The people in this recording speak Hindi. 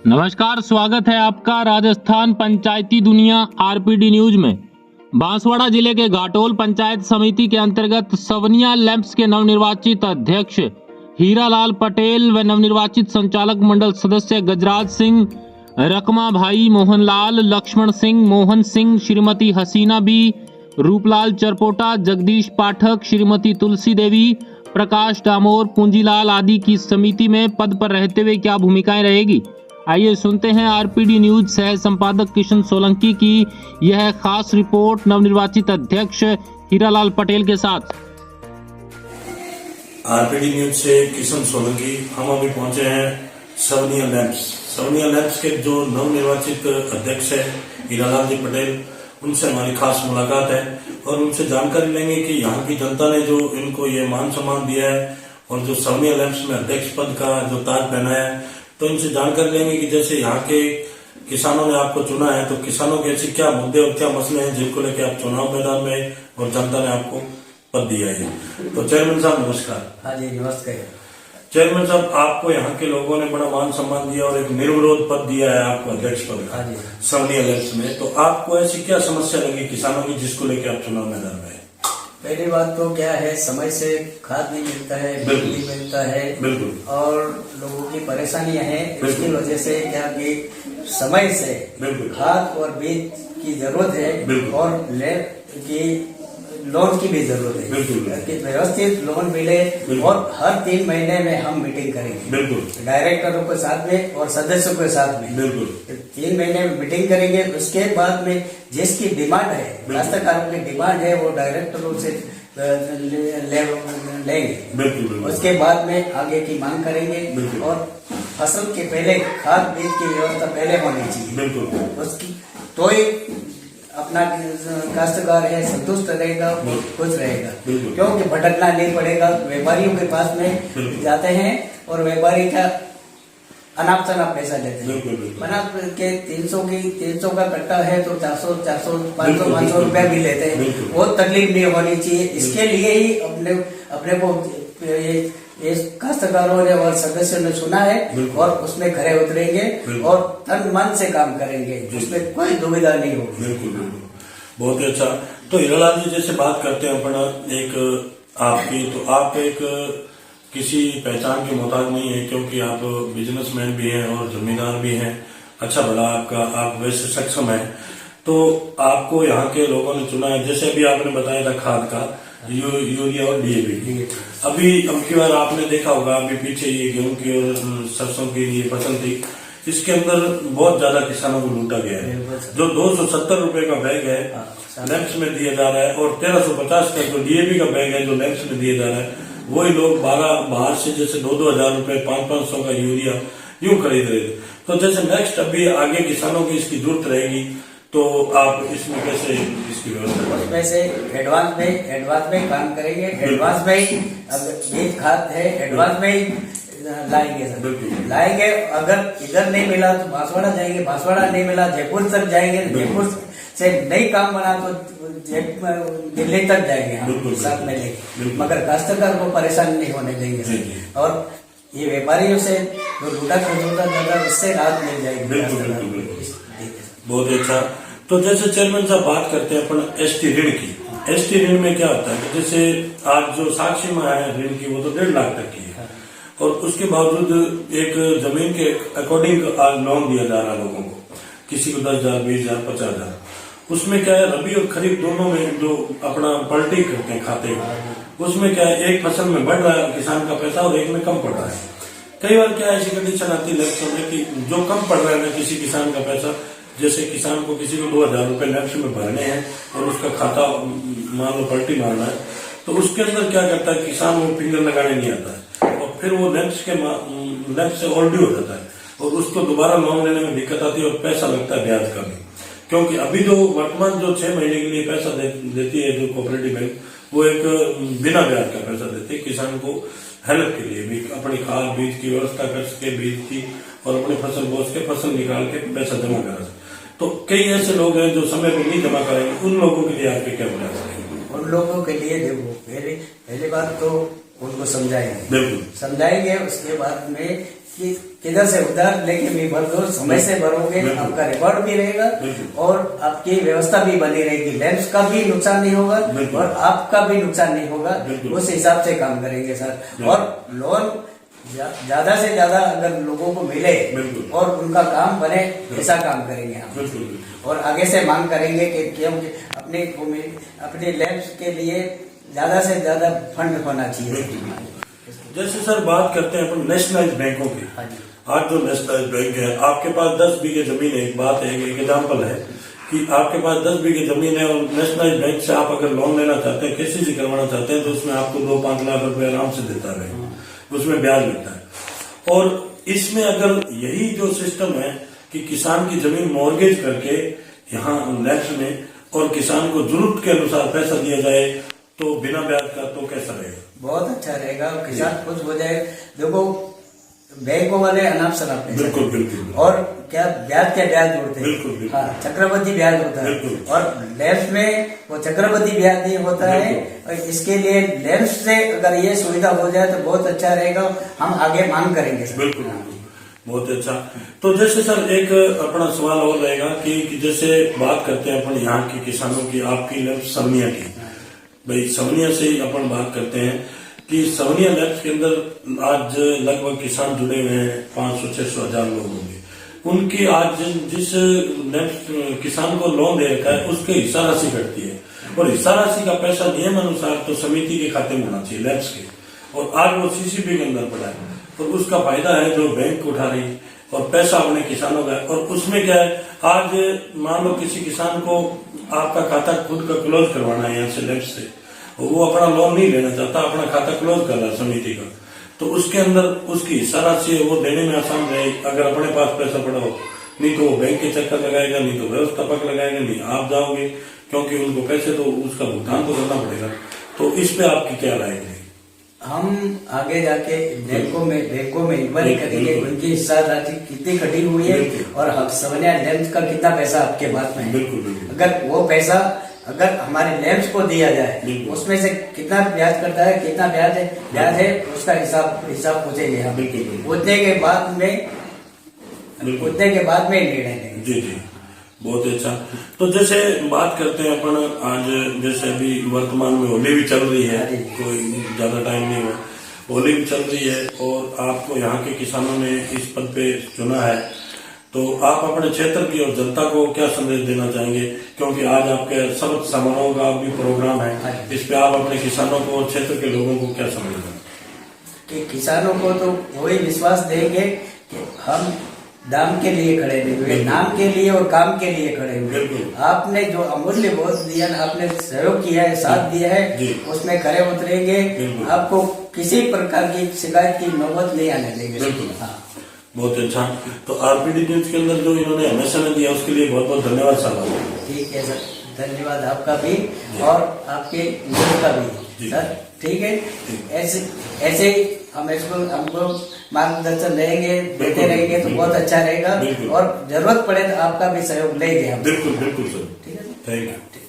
नमस्कार, स्वागत है आपका राजस्थान पंचायती दुनिया आरपीडी न्यूज में। बांसवाड़ा जिले के घाटोल पंचायत समिति के अंतर्गत सवनिया लैंप्स के नवनिर्वाचित अध्यक्ष हीरालाल पटेल व नवनिर्वाचित संचालक मंडल सदस्य गजराज सिंह, रकमा भाई, मोहनलाल, लक्ष्मण सिंह, मोहन सिंह, श्रीमती हसीना बी, रूपलाल चरपोटा, जगदीश पाठक, श्रीमती तुलसी देवी, प्रकाश डामोर, पूंजीलाल आदि की समिति में पद पर रहते हुए क्या भूमिकाएं रहेगी, आइए सुनते हैं आरपीडी न्यूज सह संपादक किशन सोलंकी की यह खास रिपोर्ट नवनिर्वाचित अध्यक्ष हीरालाल पटेल के साथ। आरपीडी न्यूज से किशन सोलंकी। हम अभी पहुंचे हैं सवनिया लैंप्स। सवनिया लैंप्स के जो नवनिर्वाचित अध्यक्ष है हीरालाल जी पटेल, उनसे हमारी खास मुलाकात है और उनसे जानकारी लेंगे कि यहाँ की जनता ने जो इनको ये मान सम्मान दिया है और जो सवनिया लैंप्स में अध्यक्ष पद का जो ताज पहनाया है, तो इनसे जानकारी लेंगे कि जैसे यहाँ के किसानों ने आपको चुना है तो किसानों के ऐसे क्या मुद्दे और क्या मसले हैं जिनको लेकर आप चुनाव मैदान में और जनता ने आपको पद दिया है। तो चेयरमैन साहब नमस्कार। हाँ जी नमस्कार। चेयरमैन साहब, आपको यहाँ के लोगों ने बड़ा मान सम्मान दिया और एक निर्विरोध पद दिया है आपको अध्यक्ष पद का सवनिया लैंप्स में, तो आपको ऐसी क्या समस्या लगी किसानों की जिसको लेकर आप चुनाव मैदान में? पहली बात तो क्या है, समय से खाद नहीं मिलता है, बिजली मिलता है, बिल्कुल, और लोगों की परेशानियां हैं। इसकी वजह से क्या कि समय से खाद और बीज की जरूरत है और लोन की भी जरूरत है कि व्यवस्थित लोन मिले और हर 3 महीने में हम मीटिंग करेंगे डायरेक्टरों के साथ में और सदस्यों के साथ में। 3 महीने में मीटिंग करेंगे। उसके बाद में जिसकी डिमांड है, काश्तकारों की डिमांड है, वो डायरेक्टरों से लेंगे। उसके बाद में आगे की मांग करेंगे और फसल के पहले खाद बीज की व्यवस्था पहले होनी चाहिए उसकी, तो ही अपना काश्तकार है संतुष्ट रहेगा, खुश रहेगा, क्योंकि भटकना नहीं पड़ेगा। व्यापारियों के पास में जाते हैं और व्यापारी का अनाप शनाप पैसा लेते हैं। अनाप के 300 का कट्टा है तो 400 500 रुपया भी लेते हैं। वो तकलीफ नहीं होनी चाहिए। इसके लिए ही अपने को ये काश्तकारों ने और सदस्यों ने सुना है और उसमें खरे उतरेंगे और तन मन से काम करेंगे, उसमें कोई दुविधा नहीं होगी। बिल्कुल, बहुत ही अच्छा। तो हीरालाल जी, जैसे बात करते हैं अपना एक आपकी, तो आप एक किसी पहचान के मोहताज नहीं है, क्योंकि आप बिजनेसमैन भी हैं और जमींदार भी हैं। अच्छा भला आपका आप वैसे सक्षम है, तो आपको यहाँ के लोगों ने चुना है। जैसे अभी आपने बताया था खाद का यूरिया और डीएपी, अभी अब की बार आपने देखा होगा, अभी पीछे ये गेहूं की और सरसों की ये फसल थी, इसके अंदर बहुत ज्यादा किसानों को लूटा गया है। जो 270 रुपए का बैग है लैंप्स में दिया जा रहा है और 1350 का जो डीएपी का बैग है जो लैंप्स में दिया जा रहा है, वही लोग बाहर से जैसे 2-2 हजार रुपए 500 का यूरिया यूं खरीद रहे थे। तो जैसे नेक्स्ट अभी आगे किसानों की इसकी जरूरत रहेगी, तो आप इसमें कैसे इसकी व्यवस्था? उसमें से एडवांस में काम करेंगे। एडवांस में बीज खाद है, एडवांस में लाएंगे। अगर इधर नहीं मिला तो बांसवाड़ा जाएंगे, बांसवाड़ा नहीं मिला जयपुर तक जाएंगे, जयपुर से नहीं काम बना तो दिल्ली तक जाएंगे हम साथ में लेंगे, मगर काश्तकार को परेशान नहीं होने देंगे। और ये व्यापारियों से जो लूटा खरीदा उससे राहत मिल जाएगी। बहुत अच्छा। तो जैसे चेयरमैन साहब बात करते हैं अपन एसटी ऋण की। एसटी ऋण में क्या होता है, जैसे आज जो साक्षी में है ऋण की, वो तो 1.5 लाख तक की है और उसके बावजूद एक जमीन के अकॉर्डिंग आज लोन दिया जा रहा है लोगों को, किसी को 10,000, 20,000, 50,000। उसमें क्या है, रबी और खरीफ दोनों में जो अपना पलटी करते हैं खाते, उसमें क्या है, एक फसल में बढ़ रहा है किसान का पैसा और एक में कम पड़ रहा है। कई बार क्या ऐसी कंडीशन आती है लैंप्स में कि जो कम पड़ रहा है ना किसी किसान का पैसा, जैसे किसान को किसी को 2,000 रुपए लैंप्स में भरने हैं और उसका खाता मान लो पलटी मारना है, तो उसके अंदर क्या करता है किसान, वो फिंगर लगाने नहीं आता है और फिर वो लैंप्स से ऑलरेडी हो जाता है और उसको दोबारा लोन लेने में दिक्कत आती है और पैसा लगता है ब्याज का भी। क्योंकि अभी जो वर्तमान जो 6 महीने के लिए पैसा देती है जो कोऑपरेटिव बैंक, वो एक बिना ब्याज का पैसा देती है किसान को हेल्प के लिए भी, अपनी खाद बीज की व्यवस्था करके बीज की और अपनी फसल बोझ के फसल निकाल के पैसा जमा करा। तो कई ऐसे लोग हैं जो समय पर नहीं जमा करेंगे, उन लोगों के लिए आपके क्या प्रयास रहेंगे? उन लोगों के लिए देखो, पहली बात तो उनको समझाएंगे, बिल्कुल समझाएंगे। उसके बाद में कि किधर से उधार लेके भी भर दो, समय से भरोगे, आपका रिकॉर्ड भी रहेगा और आपकी व्यवस्था भी बनी रहेगी। लैंप्स का भी नुकसान नहीं होगा और आपका भी नुकसान नहीं होगा। उस हिसाब से काम करेंगे सर। और लोन ज्यादा से ज्यादा अगर लोगों को मिले और उनका काम बने, ऐसा काम करेंगे हम। और आगे से मांग करेंगे कि क्योंकि अपने लैंप्स के लिए ज्यादा से ज्यादा फंड होना चाहिए। जैसे सर बात करते हैं अपन नेशनलाइज बैंकों की। आज जो नेशनलाइज बैंक है, आपके पास 10 बीघे जमीन है, एक बात है, एक एग्जाम्पल है कि आपके पास 10 बीघे जमीन है और नेशनलाइज बैंक से आप अगर लोन लेना चाहते हैं, केसीसी करवाना चाहते हैं, तो उसमें आपको 2-5 लाख रुपए आराम से देता है, उसमें ब्याज मिलता है। और इसमें अगर यही जो सिस्टम है कि किसान की जमीन मॉर्गेज करके यहाँ लैंप्स में और किसान को जरूरत के अनुसार पैसा दिया जाए तो बिना ब्याज का, तो कैसा रहेगा? बहुत अच्छा रहेगा। किसान खुश हो जाए। देखो बैंकों वाले अनाप शनाप पैसे, बिल्कुल बिल्कुल, और क्या ब्याज जोड़ते हैं, बिल्कुल बिल्कुल, हाँ, चक्रवृद्धि ब्याज होता है। और लैंप्स में वो चक्रवृद्धि ब्याज नहीं होता है। और इसके लिए लैंप्स से अगर ये सुविधा हो जाए तो बहुत अच्छा रहेगा। हम आगे मांग करेंगे सर। बिल्कुल बहुत अच्छा। तो जैसे सर एक अपना सवाल और रहेगा कि जैसे बात करते हैं अपन यहाँ के किसानों की, आपकी लैंप्स सवनिया की, भाई सवनिया से ही अपन बात करते हैं कि सवनिया लैंप्स के अंदर आज लगभग किसान जुड़े हुए हैं, 500-600 हजार लोग होंगे। उनकी आज जिस लैंप्स किसान को लोन दे रखा है उसके हिस्सा राशि कटती है और हिस्सा राशि का पैसा नियम अनुसार तो समिति के खाते में होना चाहिए लैंप्स के, और आज वो सीसीपी के अंदर पड़ा है। और उसका फायदा है जो बैंक उठा रही और पैसा अपने किसानों का। और उसमें क्या है, आज मान लो किसी किसान को आपका खाता खुद का क्लोज करवाना है यहाँ से लैंप्स से, वो अपना लोन नहीं लेना चाहता, अपना खाता क्लोज कर रहा है समिति का, तो उसके अंदर उसकी हिस्सा राशि है वो देने में आसान रहे अगर अपने पास पैसा पड़ा हो। नहीं तो वो बैंक के चक्कर लगाएगा, नहीं तो व्यवस्थापक लगाएगा, नहीं आप जाओगे, क्योंकि उनको पैसे तो उसका भुगतान तो करना पड़ेगा। तो इस पे आपकी क्या राय है? हम आगे जाके बैंकों में इंक्वायरी करेंगे उनकी हिस्सा राशि कितनी कटी हुई है और सवनिया लैंप्स का कितना पैसा आपके पास में है। बिल्कुल। अगर वो पैसा अगर हमारे लैंप्स को दिया जाए, उसमें से कितना ब्याज करता है, कितना ब्याज है उसका हिसाब पूछेंगे हम। पूछने के बाद में निर्णय लेंगे। जी बहुत अच्छा। तो जैसे बात करते हैं अपन आज, जैसे अभी वर्तमान में होली भी चल रही है, कोई ज्यादा टाइम नहीं हुआ, होली भी चल रही है और आपको यहाँ के किसानों ने इस पद पे चुना है, तो आप अपने क्षेत्र की और जनता को क्या संदेश देना चाहेंगे? क्योंकि आज आपके शब्द समारोह का भी प्रोग्राम है, इस पे आप अपने किसानों को और क्षेत्र के लोगों को क्या संदेश दें? कि किसानों को तो वही विश्वास देंगे कि हम दाम के लिए खड़े हुए, नाम के लिए और काम के लिए खड़े हुए। आपने जो अमूल्य वोट दिया, आपने सहयोग किया है, साथ दिया है, उसमें खड़े उतरेंगे। आपको किसी प्रकार की शिकायत की नौबत नहीं आने देंगे। हाँ। बहुत अच्छा। तो आरपीडी न्यूज के अंदर जो इन्होंने हमें समय दिया उसके लिए बहुत बहुत धन्यवाद साहब। ठीक है सर, धन्यवाद आपका भी और आपके न्यूज का भी सर। ठीक है, ऐसे ही हमको मार्गदर्शन लेंगे, देते रहेंगे तो बहुत अच्छा रहेगा। और जरूरत पड़े तो आपका भी सहयोग लेंगे हम। बिल्कुल सर। ठीक है, थैंक यू।